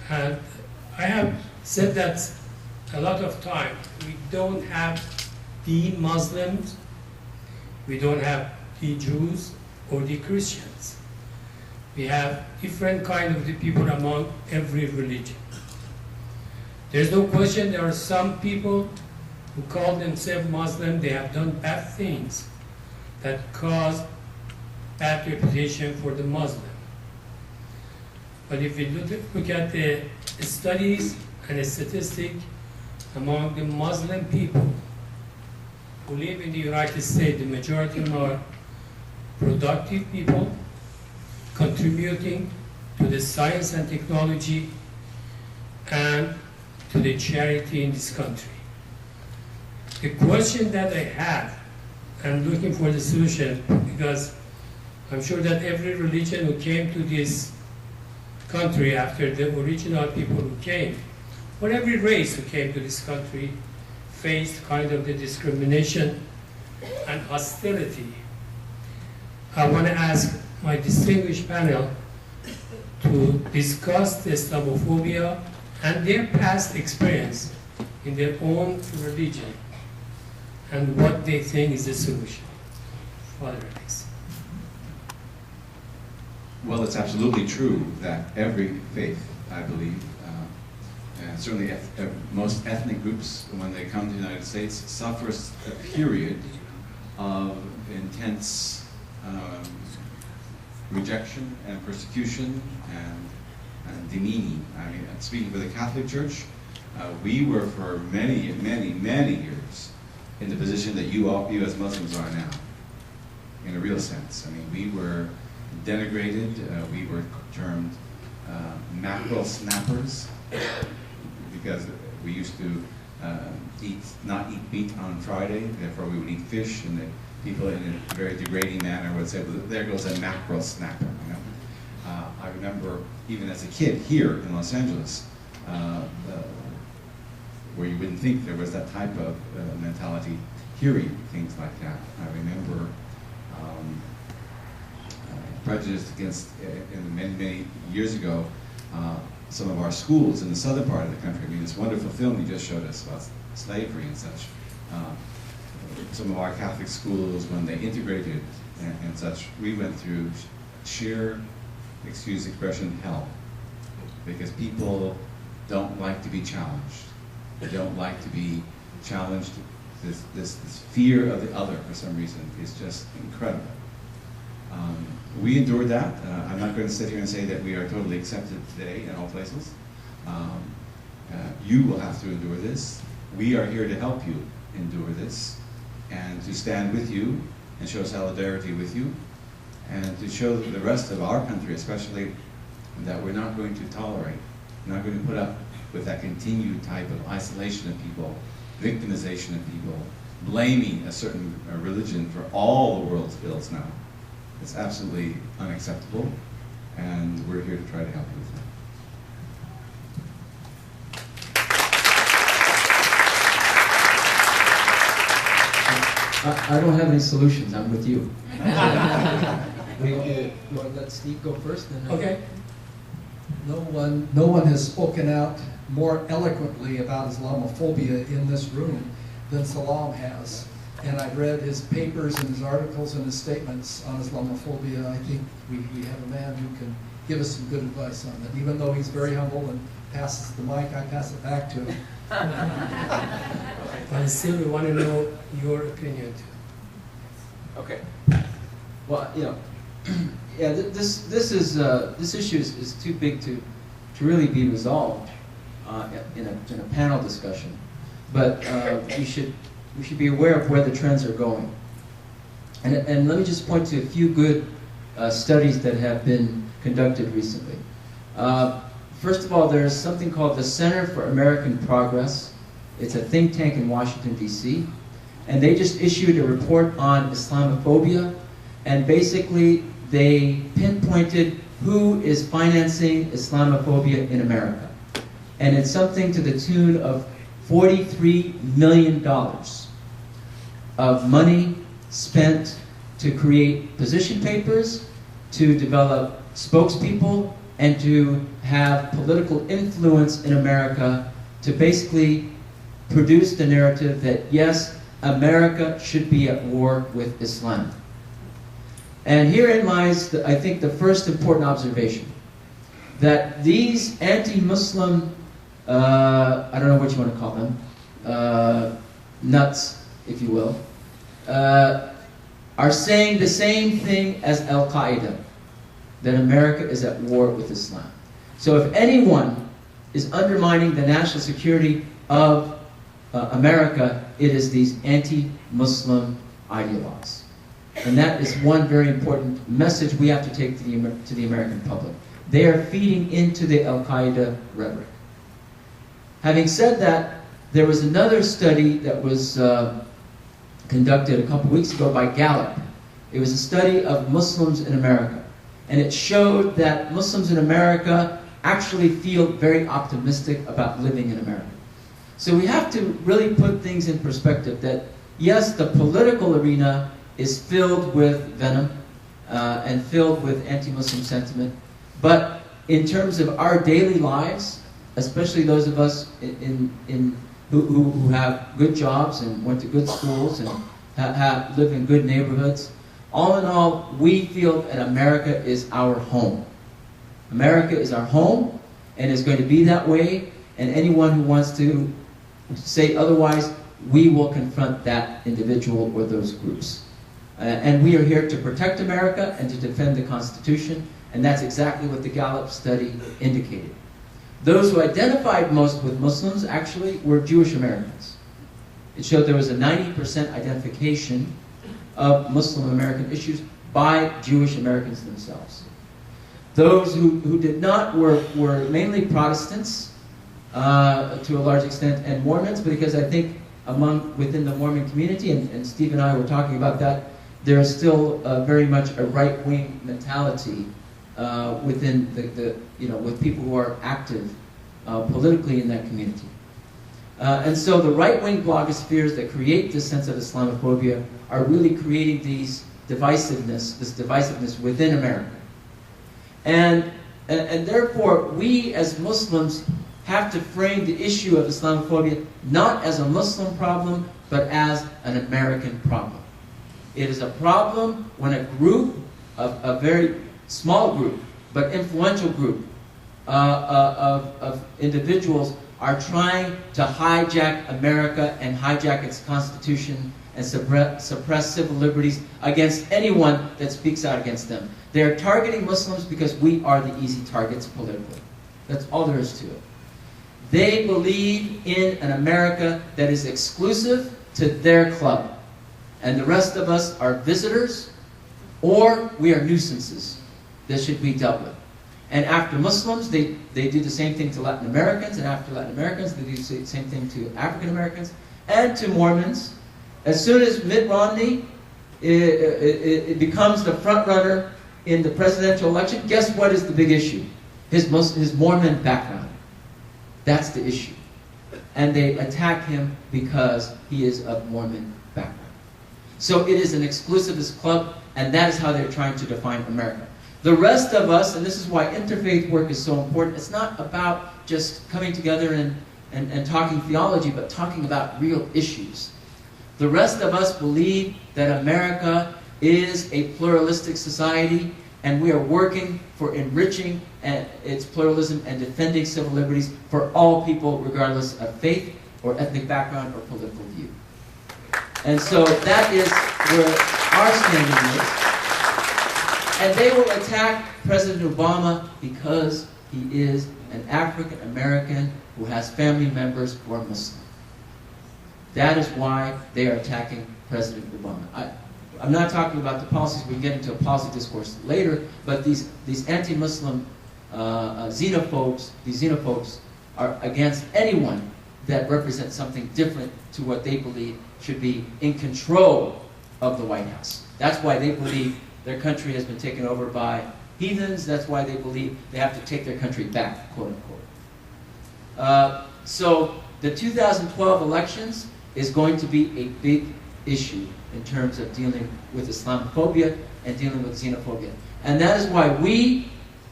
And I have said that a lot of time. We don't have the Muslims, we don't have the Jews or the Christians. We have different kind of the people among every religion. There's no question there are some people who call themselves Muslim, they have done bad things that cause bad reputation for the Muslim. But if we look at the studies and the statistics among the Muslim people who live in the United States, the majority of them are productive people contributing to the science and technology and to the charity in this country. The question that I have, I'm looking for the solution, because I'm sure that every religion who came to this country after the original people who came, or every race who came to this country, faced kind of the discrimination and hostility. I want to ask my distinguished panel to discuss the Islamophobia and their past experience in their own religion and what they think is the solution. Father Alexei. Well, it's absolutely true that every faith, I believe, and certainly most ethnic groups, when they come to the United States, suffers a period of intense rejection and persecution and demeaning. I mean, speaking for the Catholic Church, we were for many, many, many years in the position that you as Muslims are now, in a real sense. I mean, we were denigrated, we were termed mackerel snappers, because we used to not eat meat on Friday, therefore we would eat fish, and the people in a very degrading manner would say, well, there goes a mackerel snapper. You know? I remember even as a kid here in Los Angeles, where you wouldn't think there was that type of mentality, hearing things like that. I remember prejudice against, many, many years ago, some of our schools in the southern part of the country. I mean, this wonderful film you just showed us about slavery and such. Some of our Catholic schools, when they integrated and such, we went through sheer, excuse the expression, hell. Because people don't like to be challenged. They don't like to be challenged. This fear of the other, for some reason, is just incredible. We endured that. I'm not going to sit here and say that we are totally accepted today in all places. You will have to endure this. We are here to help you endure this, and to stand with you and show solidarity with you, and to show the rest of our country especially that we're not going to tolerate, we're not going to put up with that continued type of isolation of people, victimization of people, blaming a certain religion for all the world's ills now. It's absolutely unacceptable, and we're here to try to help you with that. I don't have any solutions. I'm with you. You want to let Steve go first? Okay. No one has spoken out more eloquently about Islamophobia in this room than Salam has. And I've read his papers and his articles and his statements on Islamophobia. I think we have a man who can give us some good advice on it. Even though he's very humble and passes the mic, I pass it back to him. But still, we want to know your opinion too. Okay. Well, you know, yeah, this issue is too big to really be resolved in a panel discussion. But we should be aware of where the trends are going. And let me just point to a few good studies that have been conducted recently. First of all, there's something called the Center for American Progress. It's a think tank in Washington, D.C. And they just issued a report on Islamophobia. And basically, they pinpointed who is financing Islamophobia in America. And it's something to the tune of $43 million of money spent to create position papers, to develop spokespeople, and to have political influence in America to basically produce the narrative that, yes, America should be at war with Islam. And herein lies, I think, the first important observation, that these anti-Muslim, I don't know what you want to call them, nuts, if you will, are saying the same thing as Al-Qaeda, that America is at war with Islam. So if anyone is undermining the national security of America, it is these anti-Muslim ideologues. And that is one very important message we have to take to the American public. They are feeding into the Al-Qaeda rhetoric. Having said that, there was another study that was conducted a couple weeks ago by Gallup. It was a study of Muslims in America. And it showed that Muslims in America actually feel very optimistic about living in America. So we have to really put things in perspective that, yes, the political arena is filled with venom and filled with anti-Muslim sentiment, but in terms of our daily lives, especially those of us who have good jobs and went to good schools and live in good neighborhoods, all in all, we feel that America is our home. America is our home and is going to be that way, and anyone who wants to say otherwise, we will confront that individual or those groups. And we are here to protect America and to defend the Constitution, and that's exactly what the Gallup study indicated. Those who identified most with Muslims actually were Jewish Americans. It showed there was a 90% identification of Muslim American issues by Jewish Americans themselves. Those who did not were mainly Protestants to a large extent, and Mormons, because I think within the Mormon community, and Steve and I were talking about that, there is still very much a right-wing mentality within with people who are active politically in that community. And so the right-wing blogospheres that create this sense of Islamophobia are really creating this divisiveness within America. And therefore, we as Muslims have to frame the issue of Islamophobia not as a Muslim problem, but as an American problem. It is a problem when a group, a very small group, but influential group of individuals are trying to hijack America and hijack its Constitution and suppress civil liberties against anyone that speaks out against them. They are targeting Muslims because we are the easy targets politically. That's all there is to it. They believe in an America that is exclusive to their club. And the rest of us are visitors, or we are nuisances that should be dealt with. And after Muslims, they do the same thing to Latin Americans, and after Latin Americans, they do the same thing to African Americans, and to Mormons. As soon as Mitt Romney it becomes the front runner in the presidential election, guess what is the big issue? His Mormon background. That's the issue. And they attack him because he is of Mormon background. So it is an exclusivist club, and that is how they're trying to define America. The rest of us, and this is why interfaith work is so important, it's not about just coming together and talking theology, but talking about real issues. The rest of us believe that America is a pluralistic society, and we are working for enriching its pluralism and defending civil liberties for all people, regardless of faith or ethnic background or political view. And so that is where our standing is. And they will attack President Obama because he is an African American who has family members who are Muslim. That is why they are attacking President Obama. I'm not talking about the policies. We can get into a policy discourse later, but these anti-Muslim xenophobes, these xenophobes are against anyone that represents something different to what they believe should be in control of the White House. That's why they believe their country has been taken over by heathens. That's why they believe they have to take their country back, quote unquote. So the 2012 elections is going to be a big issue in terms of dealing with Islamophobia and dealing with xenophobia. And that is why we,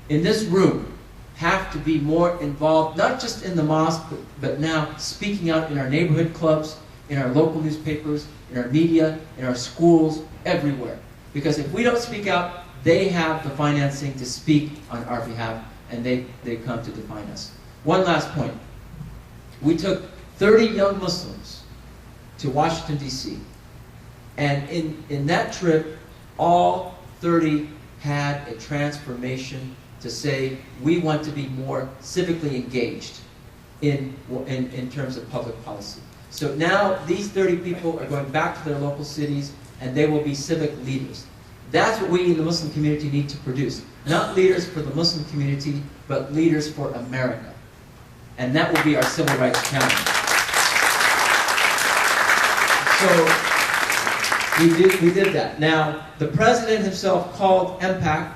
in this room, have to be more involved, not just in the mosque, but now speaking out in our neighborhood clubs, in our local newspapers, in our media, in our schools, everywhere. Because if we don't speak out, they have the financing to speak on our behalf, and they come to define us. One last point. We took 30 young Muslims to Washington, D.C. And in that trip, all 30 had a transformation to say, we want to be more civically engaged in terms of public policy. So now these 30 people are going back to their local cities, and they will be civic leaders. That's what we in the Muslim community need to produce. Not leaders for the Muslim community, but leaders for America. And that will be our civil rights challenge. So we did that. Now, the president himself called MPAC.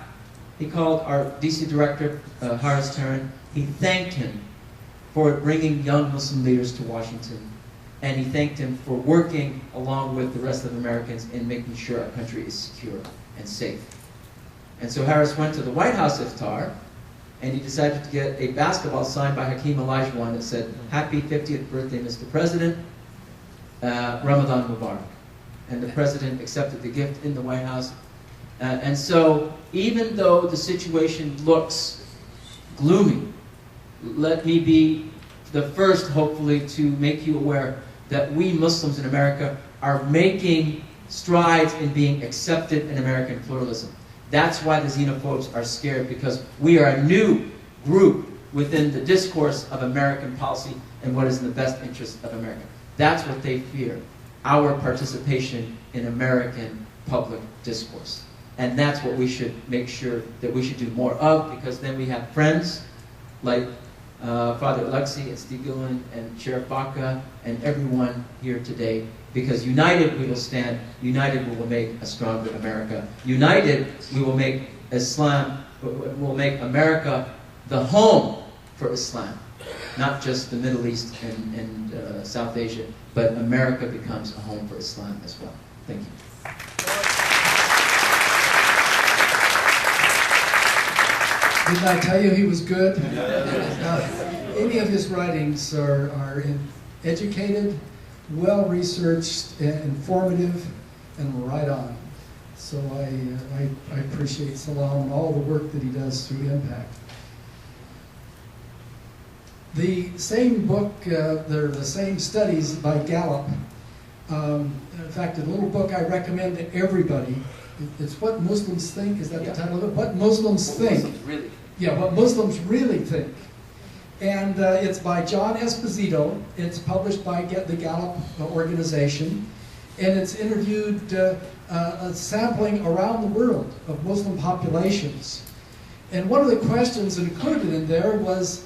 He called our DC director, Haris Taran. He thanked him for bringing young Muslim leaders to Washington. And he thanked him for working along with the rest of Americans in making sure our country is secure and safe. And so Harris went to the White House iftar, and he decided to get a basketball signed by Hakeem Olajuwon that said, "Happy 50th birthday, Mr. President, Ramadan Mubarak." And the president accepted the gift in the White House. And so, even though the situation looks gloomy, let me be the first, hopefully, to make you aware that we Muslims in America are making strides in being accepted in American pluralism. That's why the xenophobes are scared, because we are a new group within the discourse of American policy and what is in the best interest of America. That's what they fear, our participation in American public discourse. And that's what we should make sure that we should do more of, because then we have friends like Father Alexei and Steve Gilliland and Sheriff BACA and everyone here today, because united we will stand, united we will make a stronger America. United we will make Islam, will make America the home for Islam, not just the Middle East and South Asia, but America becomes a home for Islam as well. Thank you. Didn't I tell you he was good? Any of his writings are educated, well-researched, informative, and right on. So I appreciate Salam and all the work that he does through Impact. The same book, they're the same studies by Gallup. In fact, a little book I recommend to everybody. It's What Muslims Think. Is that the title of it? What Muslims Think. Muslims really think. Yeah, what Muslims really think. And it's by John Esposito. It's published by the Gallup organization. And it's interviewed a sampling around the world of Muslim populations. And one of the questions included in there was,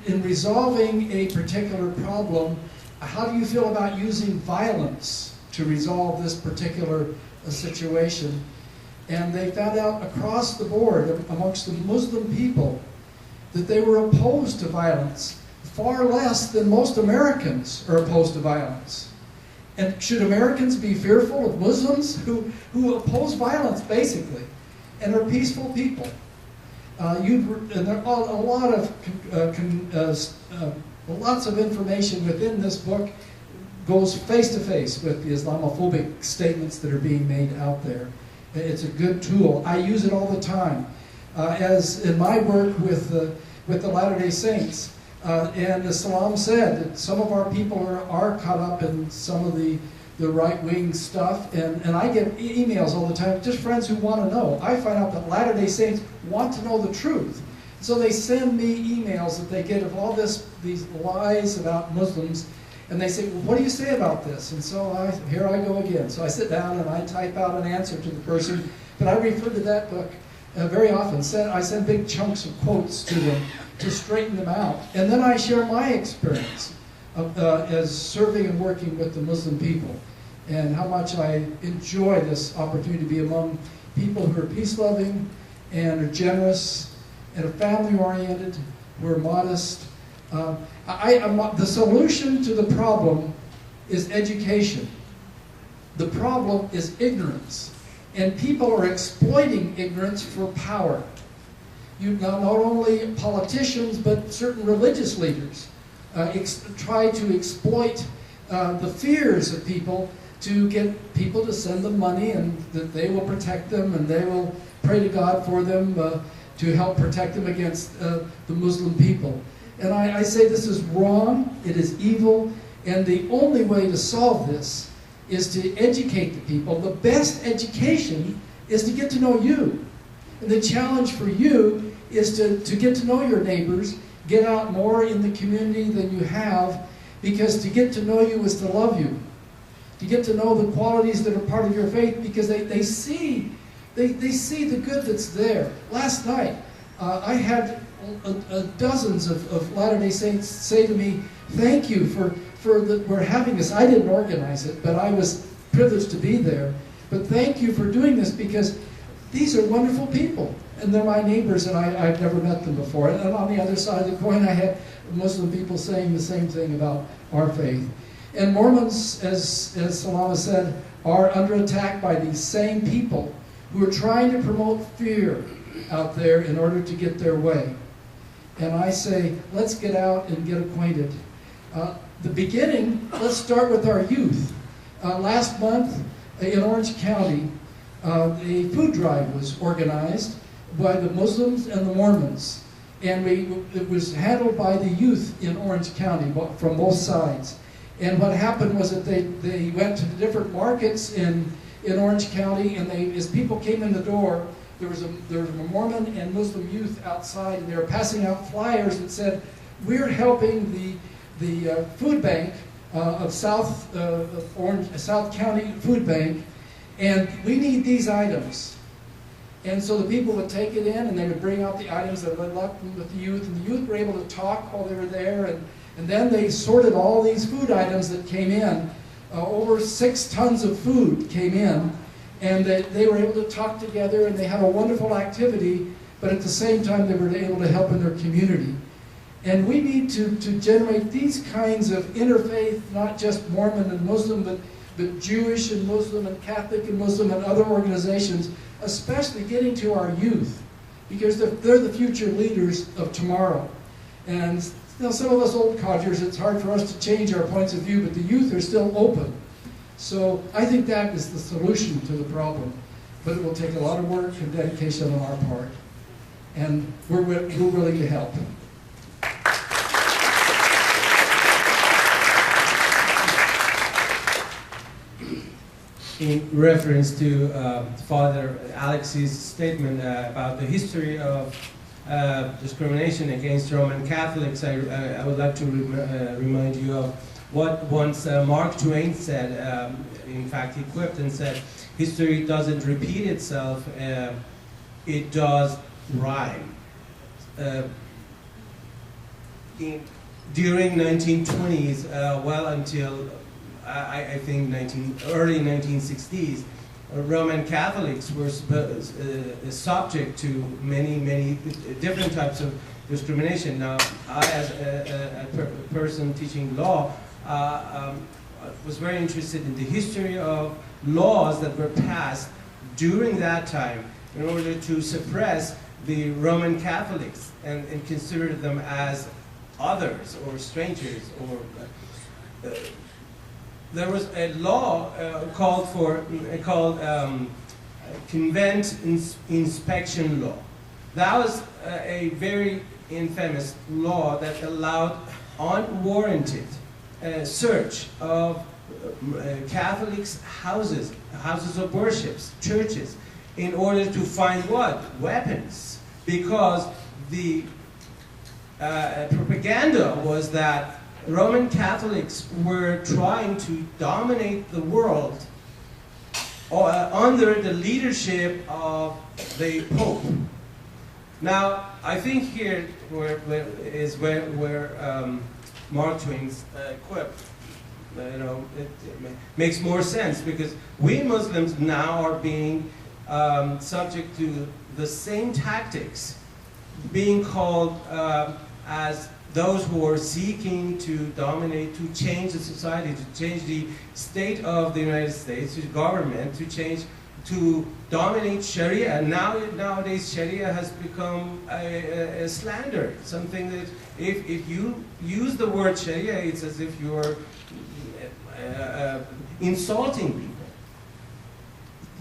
in resolving a particular problem, how do you feel about using violence to resolve this particular situation? And they found out across the board amongst the Muslim people that they were opposed to violence far less than most Americans are opposed to violence. And should Americans be fearful of Muslims who oppose violence, basically, and are peaceful people? And there are a lot of lots of information within this book goes face to face with the Islamophobic statements that are being made out there. It's a good tool. I use it all the time, as in my work with the Latter-day Saints. And as Salam said, that some of our people are caught up in some of the right-wing stuff, and I get emails all the time, just friends who want to know. I find out that Latter-day Saints want to know the truth. So they send me emails that they get of all these lies about Muslims, and they say, well, what do you say about this? And so here I go again. So I sit down and I type out an answer to the person, but I refer to that book very often. I send big chunks of quotes to them to straighten them out. And then I share my experience as serving and working with the Muslim people, and how much I enjoy this opportunity to be among people who are peace-loving and are generous and are family-oriented, who are modest. The solution to the problem is education. The problem is ignorance. And people are exploiting ignorance for power. not only politicians, but certain religious leaders try to exploit the fears of people to get people to send them money, and that they will protect them and they will pray to God for them to help protect them against the Muslim people. And I say this is wrong, it is evil, and the only way to solve this is to educate the people. The best education is to get to know you. And the challenge for you is to get to know your neighbors, get out more in the community than you have, because to get to know you is to love you. To get to know the qualities that are part of your faith, because they see the good that's there. Last night, I had dozens of Latter-day Saints say to me, thank you for we're having this. I didn't organize it, but I was privileged to be there. But thank you for doing this, because these are wonderful people. And they're my neighbors, and I've never met them before. And on the other side of the coin, I had Muslim people saying the same thing about our faith. And Mormons, as Salam has said, are under attack by these same people who are trying to promote fear out there in order to get their way. And I say, let's get out and get acquainted. The beginning, let's start with our youth. Last month in Orange County, a food drive was organized by the Muslims and the Mormons. And it was handled by the youth in Orange County from both sides. And what happened was that they went to the different markets in Orange County, and as people came in the door, there was a Mormon and Muslim youth outside, and they were passing out flyers that said, we're helping the food bank of South County Food Bank, and we need these items. And so the people would take it in, and they would bring out the items that were left with the youth, and the youth were able to talk while they were there, and then they sorted all these food items that came in. Over 6 tons of food came in, and they were able to talk together, and they had a wonderful activity, but at the same time they were able to help in their community. And we need to generate these kinds of interfaith, not just Mormon and Muslim, but Jewish and Muslim and Catholic and Muslim and other organizations, especially getting to our youth, because they're the future leaders of tomorrow. And some of us old codgers, it's hard for us to change our points of view, but the youth are still open. So I think that is the solution to the problem. But it will take a lot of work and dedication on our part. And we're willing to help. In reference to Father Alexei's statement about the history of discrimination against Roman Catholics, I would like to remind you of what once Mark Twain said. In fact, he quipped and said, history doesn't repeat itself, it does rhyme. During 1920s, well until I think early 1960s, Roman Catholics were subject to many different types of discrimination. Now, I, as a person teaching law, was very interested in the history of laws that were passed during that time in order to suppress the Roman Catholics and consider them as others or strangers. Or there was a law called Convent Inspection Law. That was a very infamous law that allowed unwarranted search of Catholics' houses of worships, churches, in order to find what? Weapons. Because the propaganda was that Roman Catholics were trying to dominate the world under the leadership of the Pope. Now, I think here where Mark Twain's quip, it makes more sense, because we Muslims now are being subject to the same tactics, being called as those who are seeking to dominate, to change the society, to change the state of the United States, to government, to change to dominate Sharia. Nowadays, Sharia has become a slander, something that if you use the word Sharia, it's as if you're insulting people.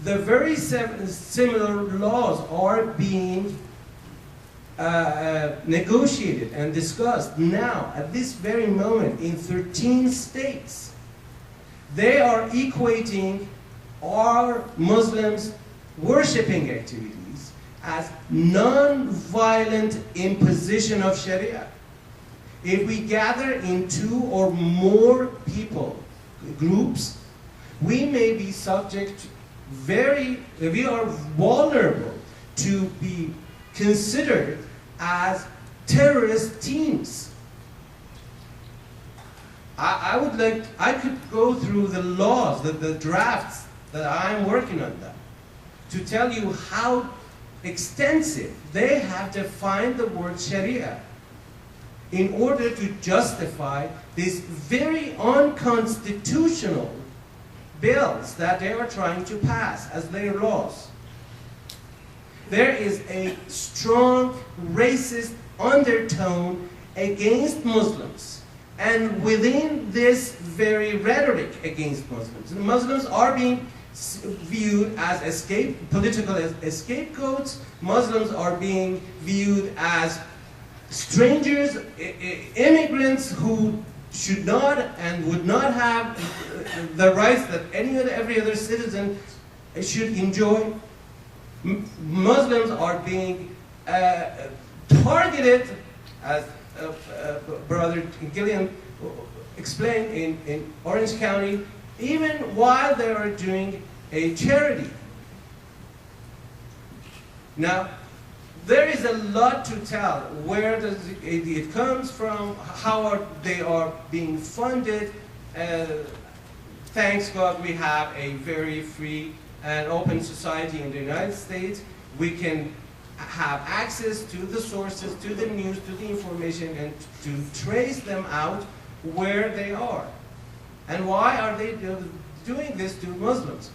The very similar laws are being negotiated and discussed now, at this very moment, in 13 states. They are equating our Muslims' worshipping activities as non-violent imposition of Sharia. If we gather in 2 or more groups, we may be subject to we are vulnerable to be considered as terrorist teams. I could go through the laws, the drafts that I'm working on them, to tell you how extensive they have defined the word Sharia in order to justify these very unconstitutional bills that they are trying to pass as their laws. There is a strong racist undertone against Muslims, and within this very rhetoric against Muslims, the Muslims are being viewed as political scapegoats. Muslims are being viewed as strangers, immigrants who should not and would not have the rights that every other citizen should enjoy. Muslims are being targeted, as Brother Gilliland explained, in Orange County, even while they are doing a charity. Now, there is a lot to tell. Where does it comes from? How they are being funded? Thanks God we have a very free and open society in the United States. We can have access to the sources, to the news, to the information, and to trace them out where they are. And why are they doing this to Muslims?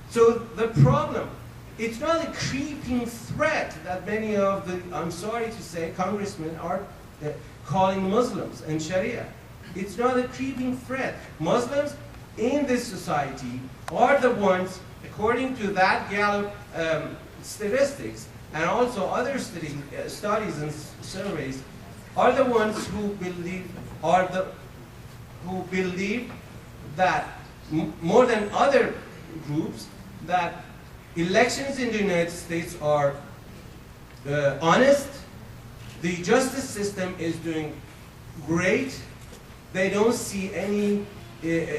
So the problem, it's not a creeping threat that many of the, I'm sorry to say, congressmen are calling Muslims and Sharia. It's not a creeping threat. Muslims in this society are the ones, according to that Gallup statistics, and also other studies and surveys, are the ones who believe that more than other groups, that elections in the United States are honest, the justice system is doing great, they don't see any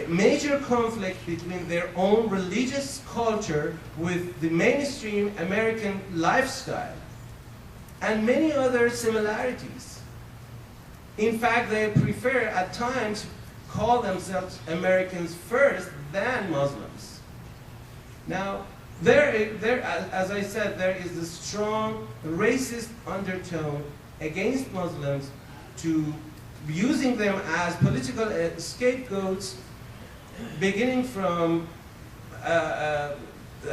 major conflict between their own religious culture with the mainstream American lifestyle, and many other similarities. In fact, they prefer at times call themselves Americans first than Muslims. Now, as I said, there is a strong racist undertone against Muslims, to using them as political scapegoats, beginning from a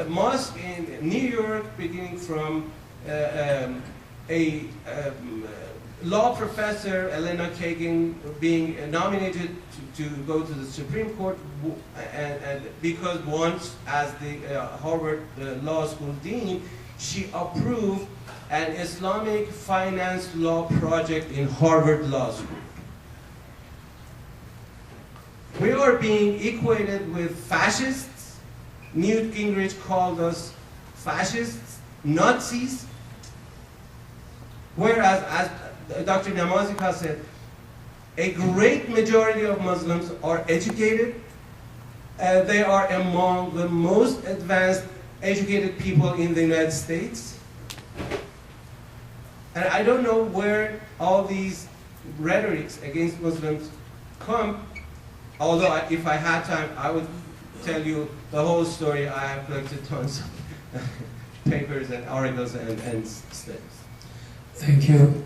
mosque in New York, beginning from a law professor, Elena Kagan, being nominated to go to the Supreme Court, and because once, as the Harvard Law School dean, she approved an Islamic finance law project in Harvard Law School. We are being equated with fascists. Newt Gingrich called us fascists, Nazis, whereas, as Dr. Namazikhah said, a great majority of Muslims are educated. They are among the most advanced educated people in the United States. And I don't know where all these rhetorics against Muslims come, although if I had time, I would tell you the whole story. I have collected tons of papers and articles and studies. Thank you.